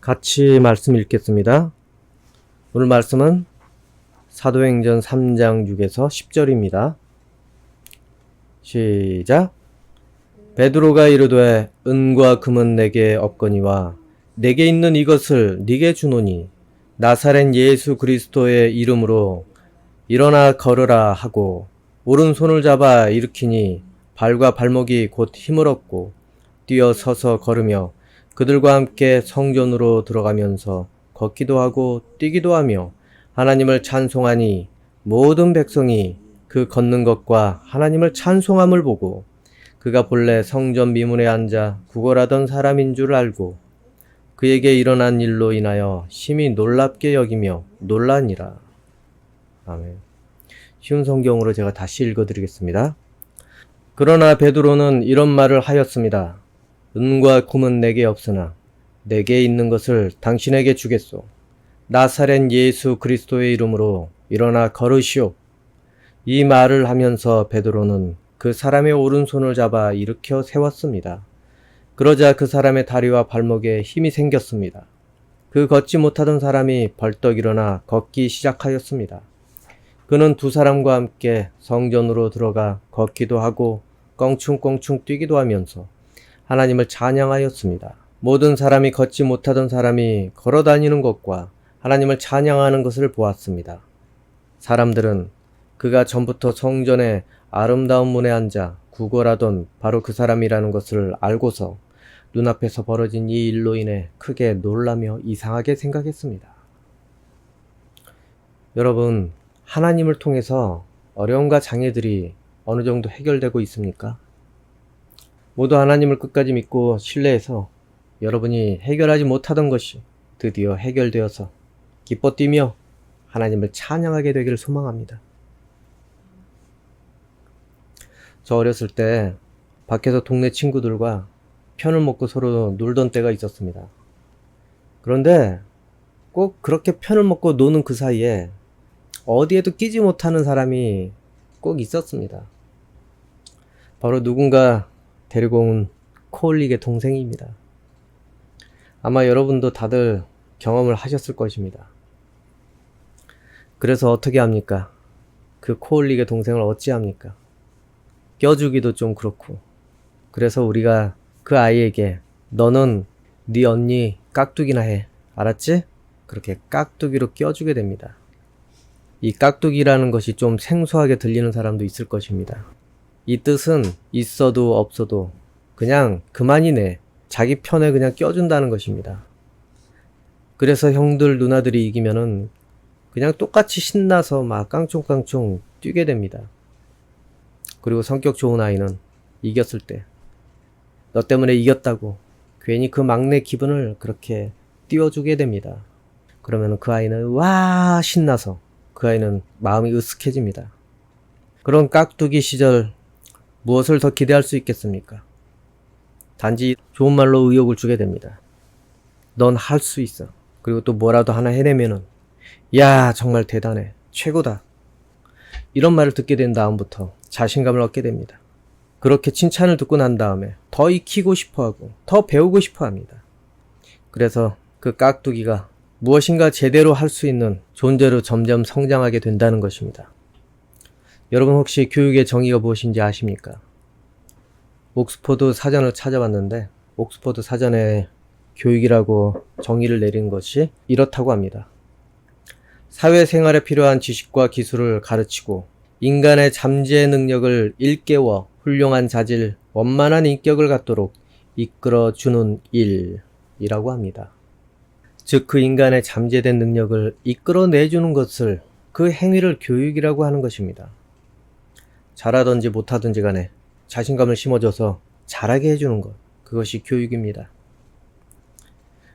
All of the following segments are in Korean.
같이 말씀 읽겠습니다. 오늘 말씀은 사도행전 3장 6에서 10절입니다. 시작. 베드로가 이르되 은과 금은 내게 없거니와 내게 있는 이것을 네게 주노니 나사렛 예수 그리스도의 이름으로 일어나 걸으라 하고 오른손을 잡아 일으키니 발과 발목이 곧 힘을 얻고 뛰어 서서 걸으며 그들과 함께 성전으로 들어가면서 걷기도 하고 뛰기도 하며 하나님을 찬송하니 모든 백성이 그 걷는 것과 하나님을 찬송함을 보고 그가 본래 성전 미문에 앉아 구걸하던 사람인 줄 알고 그에게 일어난 일로 인하여 심히 놀랍게 여기며 놀라니라. 아멘. 쉬운 성경으로 제가 다시 읽어드리겠습니다. 그러나 베드로는 이런 말을 하였습니다. 은과 금은 내게 없으나 내게 있는 것을 당신에게 주겠소. 나사렛 예수 그리스도의 이름으로 일어나 걸으시오. 이 말을 하면서 베드로는 그 사람의 오른손을 잡아 일으켜 세웠습니다. 그러자 그 사람의 다리와 발목에 힘이 생겼습니다. 그 걷지 못하던 사람이 벌떡 일어나 걷기 시작하였습니다. 그는 두 사람과 함께 성전으로 들어가 걷기도 하고 껑충껑충 뛰기도 하면서 하나님을 찬양하였습니다. 모든 사람이 걷지 못하던 사람이 걸어다니는 것과 하나님을 찬양하는 것을 보았습니다. 사람들은 그가 전부터 성전의 아름다운 문에 앉아 구걸하던 바로 그 사람이라는 것을 알고서 눈앞에서 벌어진 이 일로 인해 크게 놀라며 이상하게 생각했습니다. 여러분, 하나님을 통해서 어려움과 장애들이 어느 정도 해결되고 있습니까? 모두 하나님을 끝까지 믿고 신뢰해서 여러분이 해결하지 못하던 것이 드디어 해결되어서 기뻐 뛰며 하나님을 찬양하게 되기를 소망합니다. 저 어렸을 때 밖에서 동네 친구들과 편을 먹고 서로 놀던 때가 있었습니다. 그런데 꼭 그렇게 편을 먹고 노는 그 사이에 어디에도 끼지 못하는 사람이 꼭 있었습니다. 바로 누군가 데리고 온 코올릭의 동생입니다. 아마 여러분도 다들 경험을 하셨을 것입니다. 그래서 어떻게 합니까? 그 코올릭의 동생을 어찌합니까? 껴주기도 좀 그렇고. 그래서 우리가 그 아이에게 너는 네 언니 깍두기나 해. 알았지? 그렇게 깍두기로 껴주게 됩니다. 이 깍두기라는 것이 좀 생소하게 들리는 사람도 있을 것입니다. 이 뜻은 있어도 없어도 그냥 그만이네. 자기 편에 그냥 껴준다는 것입니다. 그래서 형들 누나들이 이기면은 그냥 똑같이 신나서 막 깡총깡총 뛰게 됩니다. 그리고 성격 좋은 아이는 이겼을 때 너 때문에 이겼다고 괜히 그 막내 기분을 그렇게 띄워주게 됩니다. 그러면 그 아이는 와 신나서 그 아이는 마음이 으쓱해집니다. 그런 깍두기 시절 무엇을 더 기대할 수 있겠습니까? 단지 좋은 말로 의욕을 주게 됩니다. 넌 할 수 있어. 그리고 또 뭐라도 하나 해내면은 야 정말 대단해. 최고다. 이런 말을 듣게 된 다음부터 자신감을 얻게 됩니다. 그렇게 칭찬을 듣고 난 다음에 더 익히고 싶어하고 더 배우고 싶어합니다. 그래서 그 깍두기가 무엇인가 제대로 할 수 있는 존재로 점점 성장하게 된다는 것입니다. 여러분 혹시 교육의 정의가 무엇인지 아십니까? 옥스퍼드 사전을 찾아봤는데 옥스퍼드 사전에 교육이라고 정의를 내린 것이 이렇다고 합니다. 사회생활에 필요한 지식과 기술을 가르치고 인간의 잠재 능력을 일깨워 훌륭한 자질, 원만한 인격을 갖도록 이끌어주는 일이라고 합니다. 즉 그 인간의 잠재된 능력을 이끌어내주는 것을 그 행위를 교육이라고 하는 것입니다. 잘하든지 못하든지 간에 자신감을 심어줘서 잘하게 해주는 것, 그것이 교육입니다.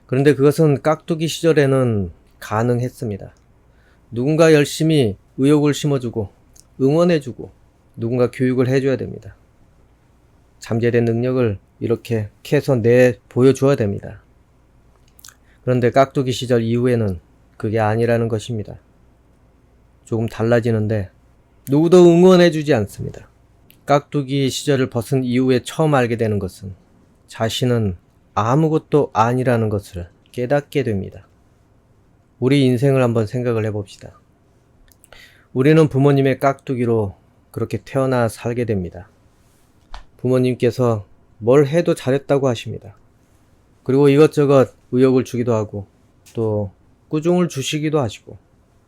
그런데 그것은 깍두기 시절에는 가능했습니다. 누군가 열심히 의욕을 심어주고 응원해주고 누군가 교육을 해줘야 됩니다. 잠재된 능력을 이렇게 캐서 보여줘야 됩니다. 그런데 깍두기 시절 이후에는 그게 아니라는 것입니다. 조금 달라지는데 누구도 응원해주지 않습니다. 깍두기 시절을 벗은 이후에 처음 알게 되는 것은 자신은 아무것도 아니라는 것을 깨닫게 됩니다. 우리 인생을 한번 생각을 해봅시다. 우리는 부모님의 깍두기로 그렇게 태어나 살게 됩니다. 부모님께서 뭘 해도 잘했다고 하십니다. 그리고 이것저것 의욕을 주기도 하고 또 꾸중을 주시기도 하시고,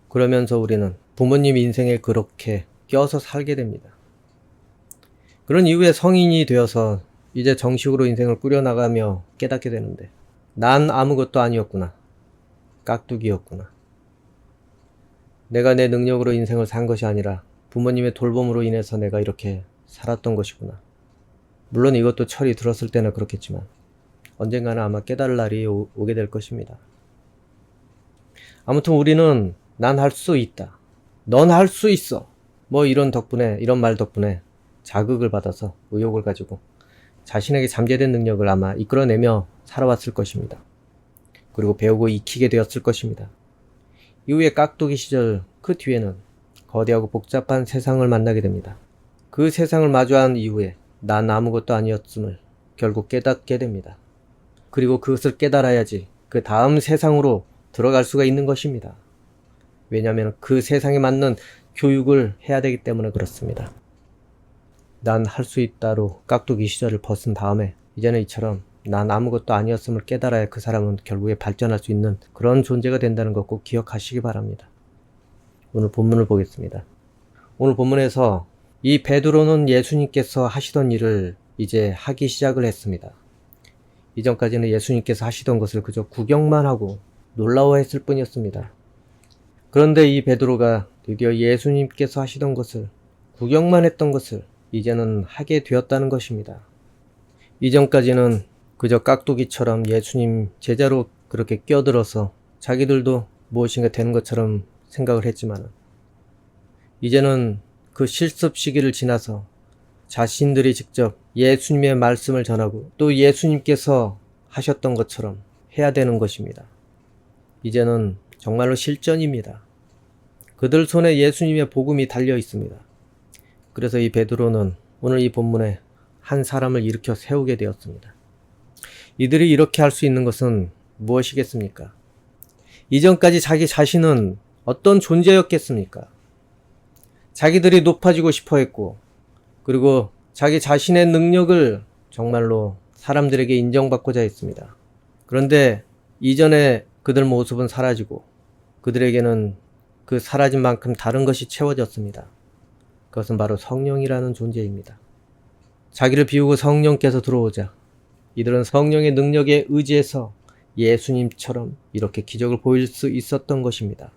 그러면서 우리는 부모님 인생에 그렇게 껴서 살게 됩니다. 그런 이후에 성인이 되어서 이제 정식으로 인생을 꾸려나가며 깨닫게 되는데, 난 아무것도 아니었구나. 깍두기였구나. 내가 내 능력으로 인생을 산 것이 아니라 부모님의 돌봄으로 인해서 내가 이렇게 살았던 것이구나. 물론 이것도 철이 들었을 때는 그렇겠지만 언젠가는 아마 깨달을 날이 오게 될 것입니다. 아무튼 우리는 난 할 수 있다, 넌 할 수 있어, 뭐 이런 말 덕분에 자극을 받아서 의욕을 가지고 자신에게 잠재된 능력을 아마 이끌어내며 살아왔을 것입니다. 그리고 배우고 익히게 되었을 것입니다. 이후에 깍두기 시절 그 뒤에는 거대하고 복잡한 세상을 만나게 됩니다. 그 세상을 마주한 이후에 난 아무것도 아니었음을 결국 깨닫게 됩니다. 그리고 그것을 깨달아야지 그 다음 세상으로 들어갈 수가 있는 것입니다. 왜냐하면 그 세상에 맞는 교육을 해야 되기 때문에 그렇습니다. 난 할 수 있다로 깍두기 시절을 벗은 다음에 이제는 이처럼 난 아무것도 아니었음을 깨달아야 그 사람은 결국에 발전할 수 있는 그런 존재가 된다는 것 꼭 기억하시기 바랍니다. 오늘 본문을 보겠습니다. 오늘 본문에서 이 베드로는 예수님께서 하시던 일을 이제 하기 시작을 했습니다. 이전까지는 예수님께서 하시던 것을 그저 구경만 하고 놀라워했을 뿐이었습니다. 그런데 이 베드로가 드디어 예수님께서 하시던 것을, 구경만 했던 것을 이제는 하게 되었다는 것입니다. 이전까지는 그저 깍두기처럼 예수님 제자로 그렇게 껴들어서 자기들도 무엇인가 되는 것처럼 생각을 했지만, 이제는 그 실습 시기를 지나서 자신들이 직접 예수님의 말씀을 전하고 또 예수님께서 하셨던 것처럼 해야 되는 것입니다. 이제는 정말로 실전입니다. 그들 손에 예수님의 복음이 달려 있습니다. 그래서 이 베드로는 오늘 이 본문에 한 사람을 일으켜 세우게 되었습니다. 이들이 이렇게 할 수 있는 것은 무엇이겠습니까? 이전까지 자기 자신은 어떤 존재였겠습니까? 자기들이 높아지고 싶어 했고, 그리고 자기 자신의 능력을 정말로 사람들에게 인정받고자 했습니다. 그런데 이전에 그들 모습은 사라지고 그들에게는 그 사라진 만큼 다른 것이 채워졌습니다. 그것은 바로 성령이라는 존재입니다. 자기를 비우고 성령께서 들어오자 이들은 성령의 능력에 의지해서 예수님처럼 이렇게 기적을 보일 수 있었던 것입니다.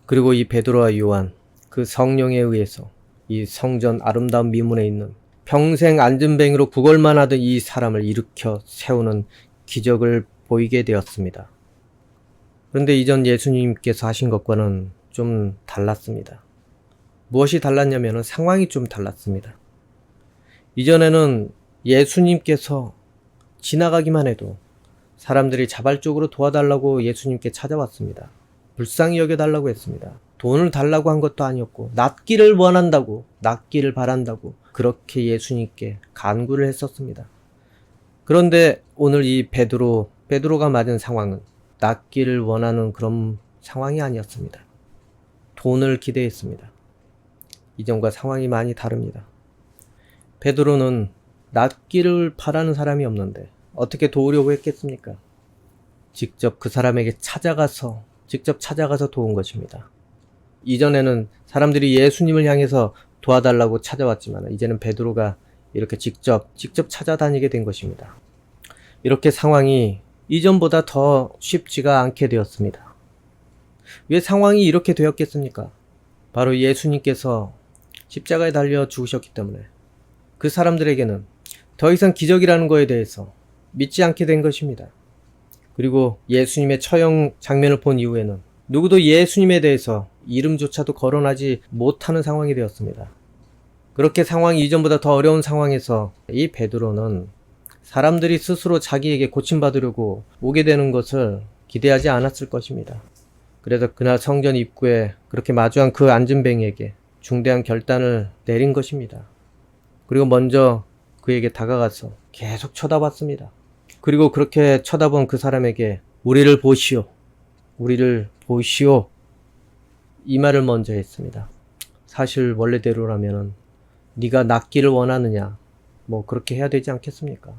그리고 이 베드로와 요한, 그 성령에 의해서 이 성전 아름다운 미문에 있는 평생 앉은뱅이로 구걸만 하던 이 사람을 일으켜 세우는 기적을 보이게 되었습니다. 그런데 이전 예수님께서 하신 것과는 좀 달랐습니다. 무엇이 달랐냐면 상황이 좀 달랐습니다. 이전에는 예수님께서 지나가기만 해도 사람들이 자발적으로 도와달라고 예수님께 찾아왔습니다. 불쌍히 여겨달라고 했습니다. 돈을 달라고 한 것도 아니었고 낫기를 원한다고, 낫기를 바란다고 그렇게 예수님께 간구를 했었습니다. 그런데 오늘 이 베드로가 맞은 상황은 낫기를 원하는 그런 상황이 아니었습니다. 돈을 기대했습니다. 이전과 상황이 많이 다릅니다. 베드로는 낫기를 바라는 사람이 없는데 어떻게 도우려고 했겠습니까? 직접 그 사람에게 찾아가서 도운 것입니다. 이전에는 사람들이 예수님을 향해서 도와달라고 찾아왔지만 이제는 베드로가 이렇게 직접 찾아다니게 된 것입니다. 이렇게 상황이 이전보다 더 쉽지가 않게 되었습니다. 왜 상황이 이렇게 되었겠습니까? 바로 예수님께서 십자가에 달려 죽으셨기 때문에 그 사람들에게는 더 이상 기적이라는 거에 대해서 믿지 않게 된 것입니다. 그리고 예수님의 처형 장면을 본 이후에는 누구도 예수님에 대해서 이름조차도 거론하지 못하는 상황이 되었습니다. 그렇게 상황이 이전보다 더 어려운 상황에서 이 베드로는 사람들이 스스로 자기에게 고침받으려고 오게 되는 것을 기대하지 않았을 것입니다. 그래서 그날 성전 입구에 그렇게 마주한 그 앉은뱅이에게 중대한 결단을 내린 것입니다. 그리고 먼저 그에게 다가가서 계속 쳐다봤습니다. 그리고 그렇게 쳐다본 그 사람에게 우리를 보시오. 우리를 보시오. 이 말을 먼저 했습니다. 사실 원래대로라면은 네가 낫기를 원하느냐 뭐 그렇게 해야 되지 않겠습니까?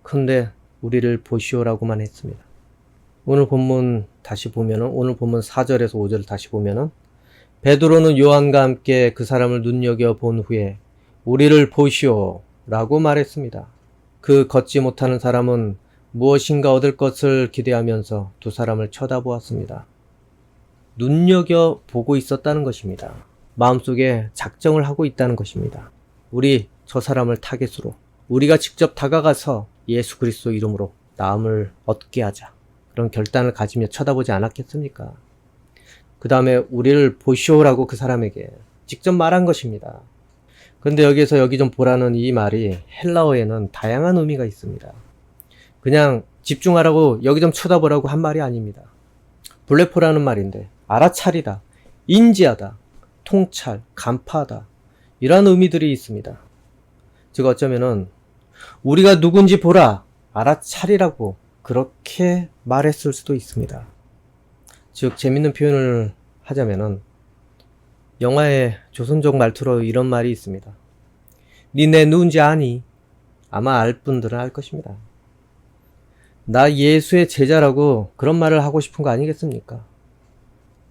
근데 우리를 보시오라고만 했습니다. 오늘 본문 다시 보면은 오늘 본문 4절에서 5절 다시 보면은 베드로는 요한과 함께 그 사람을 눈여겨본 후에 우리를 보시오라고 말했습니다. 그 걷지 못하는 사람은 무엇인가 얻을 것을 기대하면서 두 사람을 쳐다보았습니다. 눈여겨보고 있었다는 것입니다. 마음속에 작정을 하고 있다는 것입니다. 우리 저 사람을 타겟으로 우리가 직접 다가가서 예수 그리스도 이름으로 나음을 얻게 하자. 그런 결단을 가지며 쳐다보지 않았겠습니까? 그 다음에 우리를 보시오라고 그 사람에게 직접 말한 것입니다. 그런데 여기에서 여기 좀 보라는 이 말이 헬라어에는 다양한 의미가 있습니다. 그냥 집중하라고 여기 좀 쳐다보라고 한 말이 아닙니다. 블레포라는 말인데 알아차리다, 인지하다, 통찰, 간파하다 이러한 의미들이 있습니다. 즉 어쩌면은 우리가 누군지 보라, 알아차리라고 그렇게 말했을 수도 있습니다. 즉 재밌는 표현을 하자면은 영화의 조선족 말투로 이런 말이 있습니다. 니네 누군지 아니? 아마 알 분들은 알 것입니다. 나 예수의 제자라고 그런 말을 하고 싶은 거 아니겠습니까?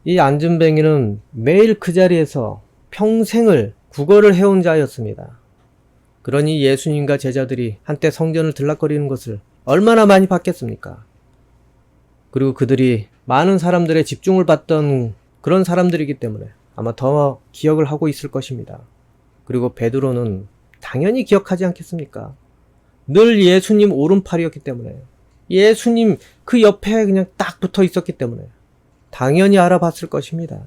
이 안준뱅이는 매일 그 자리에서 평생을 구걸을 해온 자였습니다. 그러니 예수님과 제자들이 한때 성전을 들락거리는 것을 얼마나 많이 봤겠습니까? 그리고 그들이 많은 사람들의 집중을 받던 그런 사람들이기 때문에 아마 더 기억을 하고 있을 것입니다. 그리고 베드로는 당연히 기억하지 않겠습니까? 늘 예수님 오른팔이었기 때문에 예수님 그 옆에 그냥 딱 붙어 있었기 때문에 당연히 알아봤을 것입니다.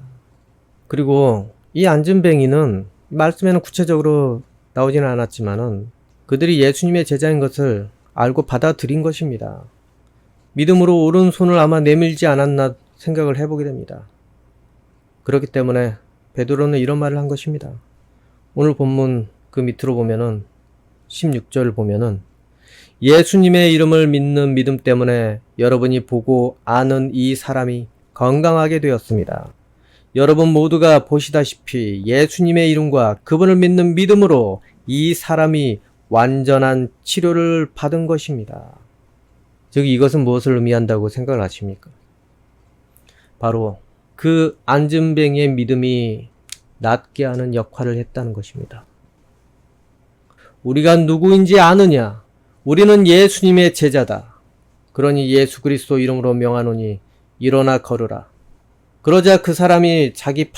그리고 이 안준뱅이는 말씀에는 구체적으로 나오지는 않았지만은 그들이 예수님의 제자인 것을 알고 받아들인 것입니다. 믿음으로 오른손을 아마 내밀지 않았나 생각을 해보게 됩니다. 그렇기 때문에 베드로는 이런 말을 한 것입니다. 오늘 본문 그 밑으로 보면은 16절을 보면은 예수님의 이름을 믿는 믿음 때문에 여러분이 보고 아는 이 사람이 건강하게 되었습니다. 여러분 모두가 보시다시피 예수님의 이름과 그분을 믿는 믿음으로 이 사람이 완전한 치료를 받은 것입니다. 즉 이것은 무엇을 의미한다고 생각을 하십니까? 바로 그 안준뱅이의 믿음이 낫게 하는 역할을 했다는 것입니다. 우리가 누구인지 아느냐? 우리는 예수님의 제자다. 그러니 예수 그리스도 이름으로 명하노니 일어나 걸으라. 그러자 그 사람이 자기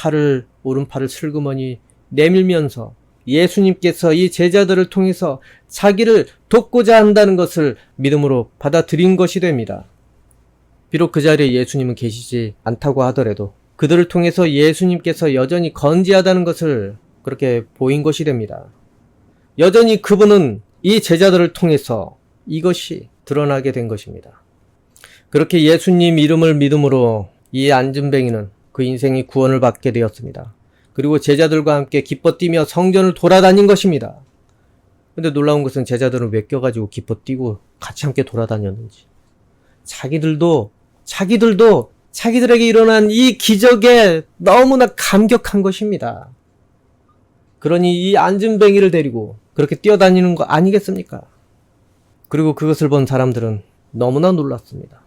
오른팔을 슬그머니 내밀면서 예수님께서 이 제자들을 통해서 자기를 돕고자 한다는 것을 믿음으로 받아들인 것이 됩니다. 비록 그 자리에 예수님은 계시지 않다고 하더라도 그들을 통해서 예수님께서 여전히 건지하다는 것을 그렇게 보인 것이 됩니다. 여전히 그분은 이 제자들을 통해서 이것이 드러나게 된 것입니다. 그렇게 예수님 이름을 믿음으로 이 안준뱅이는 그 인생이 구원을 받게 되었습니다. 그리고 제자들과 함께 기뻐 뛰며 성전을 돌아다닌 것입니다. 근데 놀라운 것은 제자들은 왜 껴가지고 기뻐 뛰고 같이 함께 돌아다녔는지. 자기들도 자기들에게 일어난 이 기적에 너무나 감격한 것입니다. 그러니 이 안준뱅이를 데리고 그렇게 뛰어다니는 거 아니겠습니까? 그리고 그것을 본 사람들은 너무나 놀랐습니다.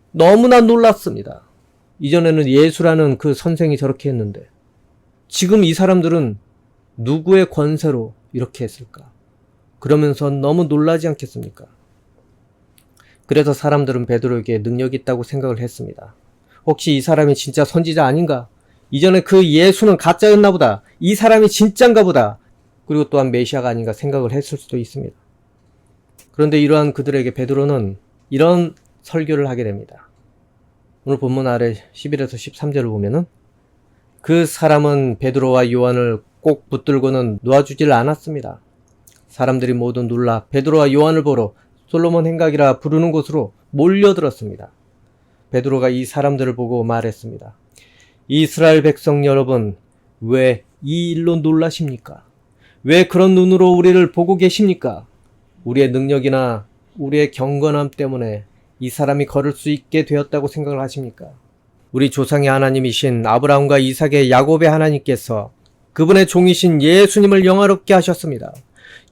너무나 놀랐습니다. 이전에는 예수라는 그 선생이 저렇게 했는데 지금 이 사람들은 누구의 권세로 이렇게 했을까? 그러면서 너무 놀라지 않겠습니까? 그래서 사람들은 베드로에게 능력이 있다고 생각을 했습니다. 혹시 이 사람이 진짜 선지자 아닌가? 이전에 그 예수는 가짜였나 보다. 이 사람이 진짠가 보다. 그리고 또한 메시아가 아닌가 생각을 했을 수도 있습니다. 그런데 이러한 그들에게 베드로는 이런 설교를 하게 됩니다. 오늘 본문 아래 11에서 13절을 보면은 그 사람은 베드로와 요한을 꼭 붙들고는 놓아주질 않았습니다. 사람들이 모두 놀라 베드로와 요한을 보러 솔로몬 행각이라 부르는 곳으로 몰려들었습니다. 베드로가 이 사람들을 보고 말했습니다. 이스라엘 백성 여러분, 왜 이 일로 놀라십니까? 왜 그런 눈으로 우리를 보고 계십니까? 우리의 능력이나 우리의 경건함 때문에 이 사람이 걸을 수 있게 되었다고 생각을 하십니까? 우리 조상의 하나님이신 아브라함과 이삭의 야곱의 하나님께서 그분의 종이신 예수님을 영화롭게 하셨습니다.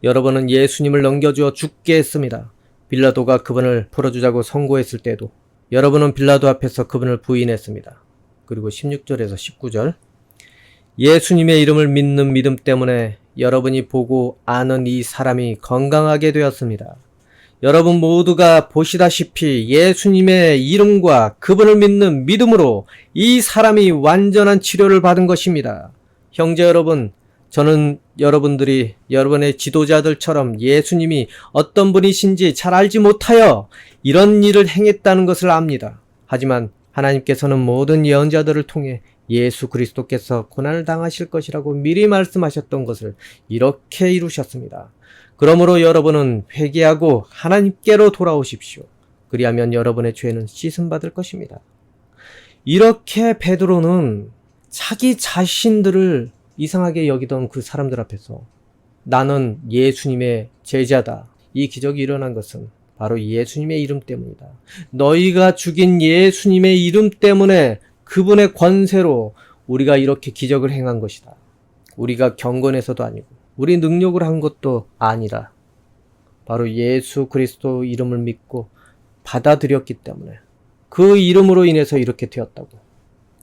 여러분은 예수님을 넘겨주어 죽게 했습니다. 빌라도가 그분을 풀어주자고 선고했을 때도 여러분은 빌라도 앞에서 그분을 부인했습니다. 그리고 16절에서 19절, 예수님의 이름을 믿는 믿음 때문에 여러분이 보고 아는 이 사람이 건강하게 되었습니다. 여러분 모두가 보시다시피 예수님의 이름과 그분을 믿는 믿음으로 이 사람이 완전한 치료를 받은 것입니다. 형제 여러분, 저는 여러분들이 여러분의 지도자들처럼 예수님이 어떤 분이신지 잘 알지 못하여 이런 일을 행했다는 것을 압니다. 하지만 하나님께서는 모든 예언자들을 통해 예수 그리스도께서 고난을 당하실 것이라고 미리 말씀하셨던 것을 이렇게 이루셨습니다. 그러므로 여러분은 회개하고 하나님께로 돌아오십시오. 그리하면 여러분의 죄는 씻음받을 것입니다. 이렇게 베드로는 자기 자신들을 이상하게 여기던 그 사람들 앞에서 나는 예수님의 제자다. 이 기적이 일어난 것은 바로 예수님의 이름 때문이다. 너희가 죽인 예수님의 이름 때문에 그분의 권세로 우리가 이렇게 기적을 행한 것이다. 우리가 경건해서도 아니고 우리 능력으로 한 것도 아니라 바로 예수 그리스도 이름을 믿고 받아들였기 때문에 그 이름으로 인해서 이렇게 되었다고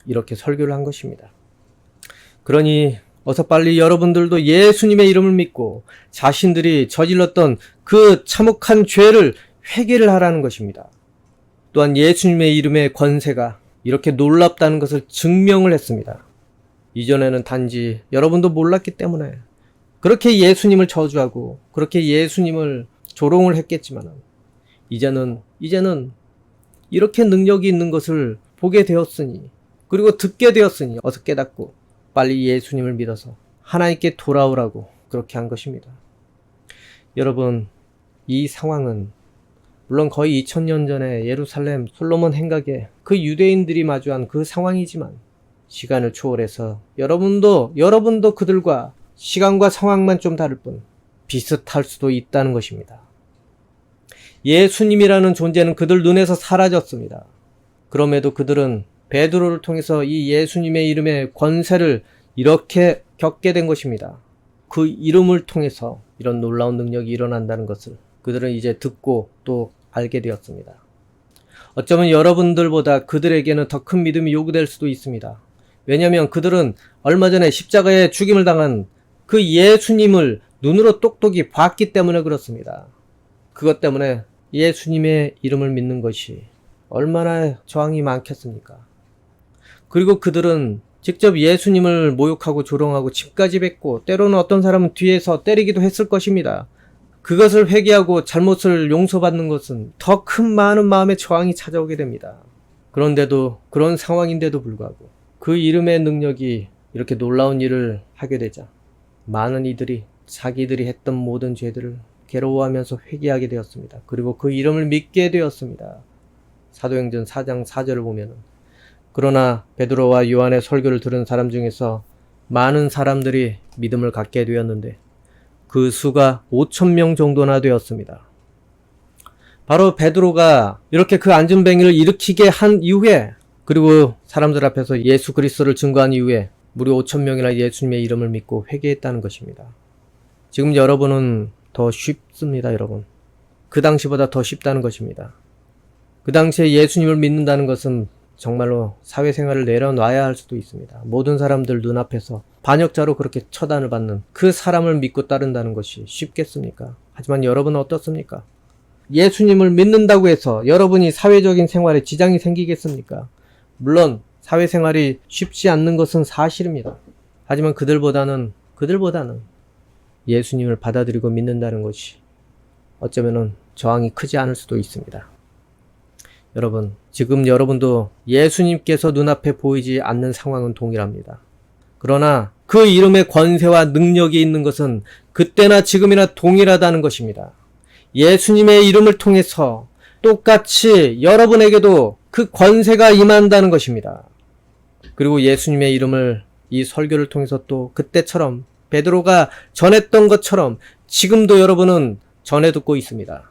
이렇게 설교를 한 것입니다. 그러니 어서 빨리 여러분들도 예수님의 이름을 믿고 자신들이 저질렀던 그 참혹한 죄를 회개를 하라는 것입니다. 또한 예수님의 이름의 권세가 이렇게 놀랍다는 것을 증명을 했습니다. 이전에는 단지 여러분도 몰랐기 때문에 그렇게 예수님을 저주하고 그렇게 예수님을 조롱을 했겠지만 이제는 이렇게 능력이 있는 것을 보게 되었으니 그리고 듣게 되었으니 어서 깨닫고 빨리 예수님을 믿어서 하나님께 돌아오라고 그렇게 한 것입니다. 여러분, 이 상황은 물론 거의 2000년 전에 예루살렘 솔로몬 행각에 그 유대인들이 마주한 그 상황이지만 시간을 초월해서 여러분도 그들과 시간과 상황만 좀 다를 뿐 비슷할 수도 있다는 것입니다. 예수님이라는 존재는 그들 눈에서 사라졌습니다. 그럼에도 그들은 베드로를 통해서 이 예수님의 이름의 권세를 이렇게 겪게 된 것입니다. 그 이름을 통해서 이런 놀라운 능력이 일어난다는 것을 그들은 이제 듣고 또 알게 되었습니다. 어쩌면 여러분들보다 그들에게는 더 큰 믿음이 요구될 수도 있습니다. 왜냐하면 그들은 얼마 전에 십자가에 죽임을 당한 그 예수님을 눈으로 똑똑히 봤기 때문에 그렇습니다. 그것 때문에 예수님의 이름을 믿는 것이 얼마나 저항이 많겠습니까? 그리고 그들은 직접 예수님을 모욕하고 조롱하고 침까지 뱉고 때로는 어떤 사람은 뒤에서 때리기도 했을 것입니다. 그것을 회개하고 잘못을 용서받는 것은 더 큰 많은 마음의 저항이 찾아오게 됩니다. 그런데도 그런 상황인데도 불구하고 그 이름의 능력이 이렇게 놀라운 일을 하게 되자 많은 이들이 자기들이 했던 모든 죄들을 괴로워하면서 회개하게 되었습니다. 그리고 그 이름을 믿게 되었습니다. 사도행전 4장 4절을 보면은 그러나 베드로와 요한의 설교를 들은 사람 중에서 많은 사람들이 믿음을 갖게 되었는데 그 수가 5,000명 정도나 되었습니다. 바로 베드로가 이렇게 그 안전뱅이를 일으키게 한 이후에 그리고 사람들 앞에서 예수 그리스도를 증거한 이후에 무려 5,000명이나 예수님의 이름을 믿고 회개했다는 것입니다. 지금 여러분은 더 쉽습니다, 여러분. 그 당시보다 더 쉽다는 것입니다. 그 당시에 예수님을 믿는다는 것은 정말로 사회생활을 내려놔야 할 수도 있습니다. 모든 사람들 눈앞에서 반역자로 그렇게 처단을 받는 그 사람을 믿고 따른다는 것이 쉽겠습니까? 하지만 여러분은 어떻습니까? 예수님을 믿는다고 해서 여러분이 사회적인 생활에 지장이 생기겠습니까? 물론 사회생활이 쉽지 않는 것은 사실입니다. 하지만 그들보다는 예수님을 받아들이고 믿는다는 것이 어쩌면은 저항이 크지 않을 수도 있습니다. 여러분, 지금 여러분도 예수님께서 눈앞에 보이지 않는 상황은 동일합니다. 그러나 그 이름의 권세와 능력이 있는 것은 그때나 지금이나 동일하다는 것입니다. 예수님의 이름을 통해서 똑같이 여러분에게도 그 권세가 임한다는 것입니다. 그리고 예수님의 이름을 이 설교를 통해서 또 그때처럼 베드로가 전했던 것처럼 지금도 여러분은 전해 듣고 있습니다.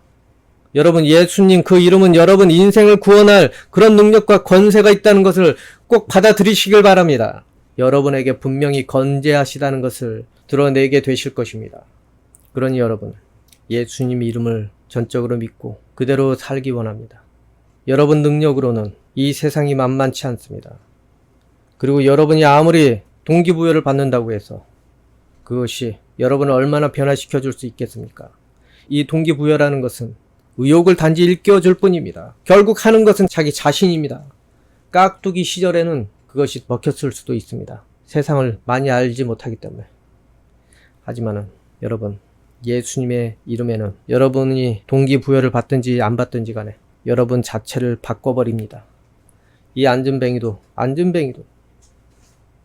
여러분, 예수님 그 이름은 여러분 인생을 구원할 그런 능력과 권세가 있다는 것을 꼭 받아들이시길 바랍니다. 여러분에게 분명히 건재하시다는 것을 드러내게 되실 것입니다. 그러니 여러분, 예수님 이름을 전적으로 믿고 그대로 살기 원합니다. 여러분 능력으로는 이 세상이 만만치 않습니다. 그리고 여러분이 아무리 동기부여를 받는다고 해서 그것이 여러분을 얼마나 변화시켜 줄 수 있겠습니까? 이 동기부여라는 것은 의욕을 단지 일깨워줄 뿐입니다. 결국 하는 것은 자기 자신입니다. 깍두기 시절에는 그것이 먹혔을 수도 있습니다. 세상을 많이 알지 못하기 때문에. 하지만은 여러분, 예수님의 이름에는 여러분이 동기부여를 받든지 안 받든지 간에 여러분 자체를 바꿔버립니다. 이 안전뱅이도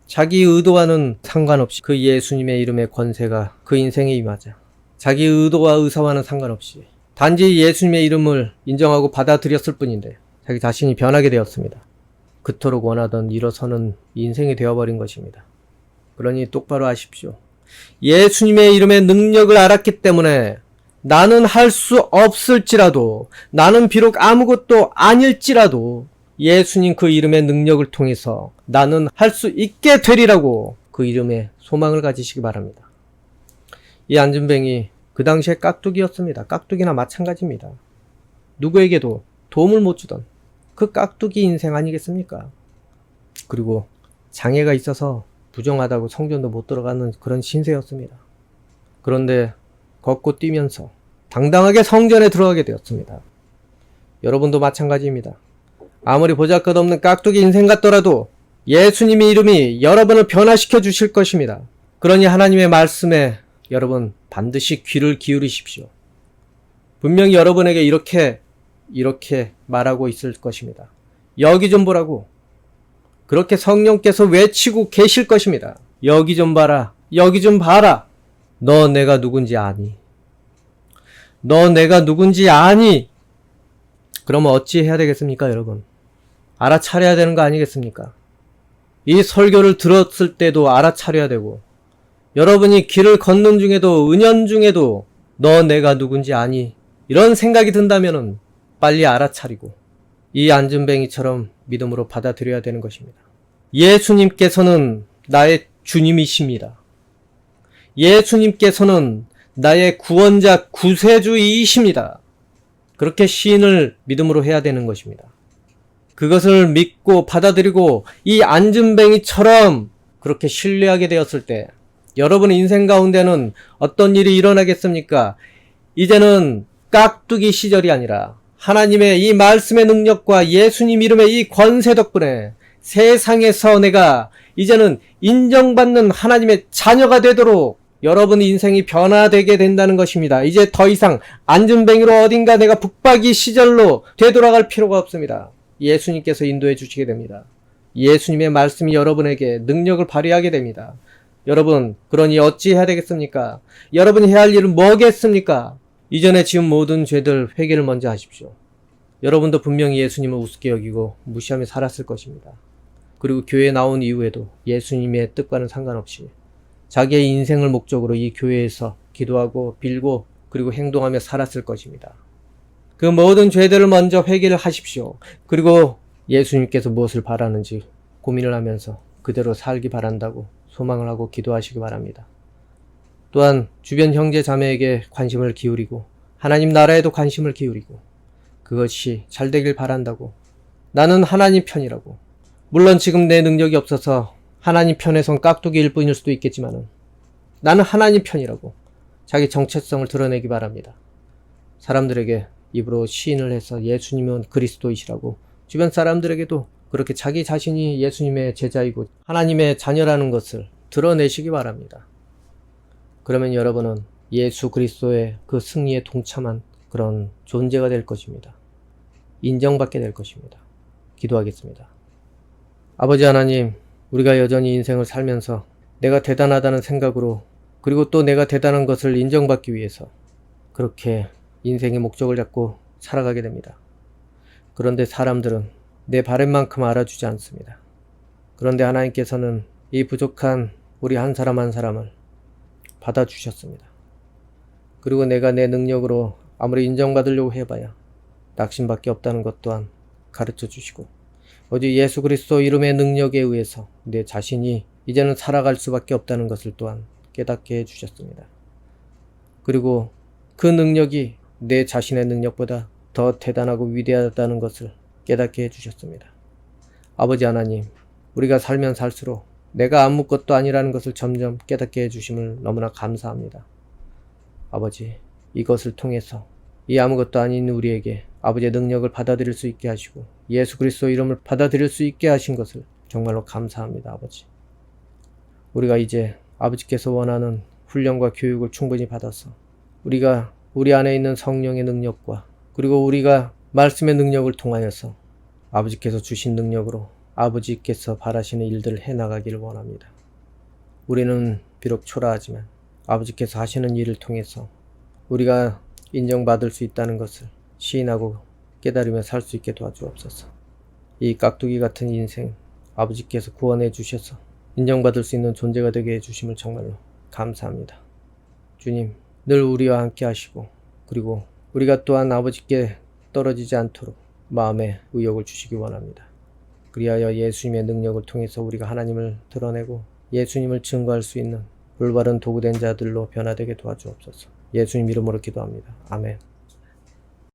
자기 의도와는 상관없이 그 예수님의 이름의 권세가 그 인생에 임하자. 자기 의도와 의사와는 상관없이 단지 예수님의 이름을 인정하고 받아들였을 뿐인데 자기 자신이 변하게 되었습니다. 그토록 원하던 일어서는 인생이 되어버린 것입니다. 그러니 똑바로 아십시오. 예수님의 이름의 능력을 알았기 때문에 나는 할 수 없을지라도, 나는 비록 아무것도 아닐지라도 예수님 그 이름의 능력을 통해서 나는 할 수 있게 되리라고 그 이름에 소망을 가지시기 바랍니다. 이 안전뱅이 그 당시에 깍두기였습니다. 깍두기나 마찬가지입니다. 누구에게도 도움을 못 주던 그 깍두기 인생 아니겠습니까? 그리고 장애가 있어서 부정하다고 성전도 못 들어가는 그런 신세였습니다. 그런데 걷고 뛰면서 당당하게 성전에 들어가게 되었습니다. 여러분도 마찬가지입니다. 아무리 보잘것없는 깍두기 인생 같더라도 예수님의 이름이 여러분을 변화시켜 주실 것입니다. 그러니 하나님의 말씀에 여러분 반드시 귀를 기울이십시오. 분명히 여러분에게 이렇게 말하고 있을 것입니다. 여기 좀 보라고. 그렇게 성령께서 외치고 계실 것입니다. 여기 좀 봐라. 여기 좀 봐라. 너 내가 누군지 아니? 너 내가 누군지 아니? 그러면 어찌 해야 되겠습니까, 여러분? 알아차려야 되는 거 아니겠습니까? 이 설교를 들었을 때도 알아차려야 되고, 여러분이 길을 걷는 중에도, 은연중에도 너 내가 누군지 아니? 이런 생각이 든다면은 빨리 알아차리고 이 안전뱅이처럼 믿음으로 받아들여야 되는 것입니다. 예수님께서는 나의 주님이십니다. 예수님께서는 나의 구원자 구세주이십니다. 그렇게 시인을 믿음으로 해야 되는 것입니다. 그것을 믿고 받아들이고 이 안전뱅이처럼 그렇게 신뢰하게 되었을 때 여러분의 인생 가운데는 어떤 일이 일어나겠습니까? 이제는 깍두기 시절이 아니라 하나님의 이 말씀의 능력과 예수님 이름의 이 권세 덕분에 세상에서 내가 이제는 인정받는 하나님의 자녀가 되도록 여러분의 인생이 변화되게 된다는 것입니다. 이제 더 이상 안전뱅이로 어딘가 내가 북박이 시절로 되돌아갈 필요가 없습니다. 예수님께서 인도해 주시게 됩니다. 예수님의 말씀이 여러분에게 능력을 발휘하게 됩니다. 여러분, 그러니 어찌 해야 되겠습니까? 여러분이 해야 할 일은 뭐겠습니까? 이전에 지은 모든 죄들 회개를 먼저 하십시오. 여러분도 분명히 예수님을 우습게 여기고 무시하며 살았을 것입니다. 그리고 교회에 나온 이후에도 예수님의 뜻과는 상관없이 자기의 인생을 목적으로 이 교회에서 기도하고 빌고 그리고 행동하며 살았을 것입니다. 그 모든 죄들을 먼저 회개를 하십시오. 그리고 예수님께서 무엇을 바라는지 고민을 하면서 그대로 살기 바란다고 소망을 하고 기도하시기 바랍니다. 또한 주변 형제 자매에게 관심을 기울이고 하나님 나라에도 관심을 기울이고 그것이 잘 되길 바란다고 나는 하나님 편이라고 물론 지금 내 능력이 없어서 하나님 편에선 깍두기일 뿐일 수도 있겠지만 나는 하나님 편이라고 자기 정체성을 드러내기 바랍니다. 사람들에게 입으로 시인을 해서 예수님은 그리스도이시라고 주변 사람들에게도 그렇게 자기 자신이 예수님의 제자이고 하나님의 자녀라는 것을 드러내시기 바랍니다. 그러면 여러분은 예수 그리스도의 그 승리에 동참한 그런 존재가 될 것입니다. 인정받게 될 것입니다. 기도하겠습니다. 아버지 하나님, 우리가 여전히 인생을 살면서 내가 대단하다는 생각으로 그리고 또 내가 대단한 것을 인정받기 위해서 그렇게 인생의 목적을 잡고 살아가게 됩니다. 그런데 사람들은 내 바램만큼 알아주지 않습니다. 그런데 하나님께서는 이 부족한 우리 한 사람 한 사람을 받아주셨습니다. 그리고 내가 내 능력으로 아무리 인정받으려고 해봐야 낙심밖에 없다는 것 또한 가르쳐 주시고 오직 예수 그리스도 이름의 능력에 의해서 내 자신이 이제는 살아갈 수밖에 없다는 것을 또한 깨닫게 해주셨습니다. 그리고 그 능력이 내 자신의 능력보다 더 대단하고 위대하다는 것을 깨닫게 해주셨습니다. 아버지 하나님, 우리가 살면 살수록 내가 아무것도 아니라는 것을 점점 깨닫게 해주심을 너무나 감사합니다. 아버지, 이것을 통해서 이 아무것도 아닌 우리에게 아버지의 능력을 받아들일 수 있게 하시고 예수 그리스도 이름을 받아들일 수 있게 하신 것을 정말로 감사합니다. 아버지, 우리가 이제 아버지께서 원하는 훈련과 교육을 충분히 받아서 우리가 우리 안에 있는 성령의 능력과 그리고 우리가 말씀의 능력을 통하여서 아버지께서 주신 능력으로 아버지께서 바라시는 일들을 해나가기를 원합니다. 우리는 비록 초라하지만 아버지께서 하시는 일을 통해서 우리가 인정받을 수 있다는 것을 시인하고 깨달으며 살 수 있게 도와주옵소서. 이 깍두기 같은 인생 아버지께서 구원해 주셔서 인정받을 수 있는 존재가 되게 해주심을 정말로 감사합니다. 주님, 늘 우리와 함께 하시고 그리고 우리가 또한 아버지께 떨어지지 않도록 마음의 의욕을 주시기 원합니다. 그리하여 예수님의 능력을 통해서 우리가 하나님을 드러내고 예수님을 증거할 수 있는 올바른 도구된 자들로 변화되게 도와주옵소서. 예수님 이름으로 기도합니다. 아멘.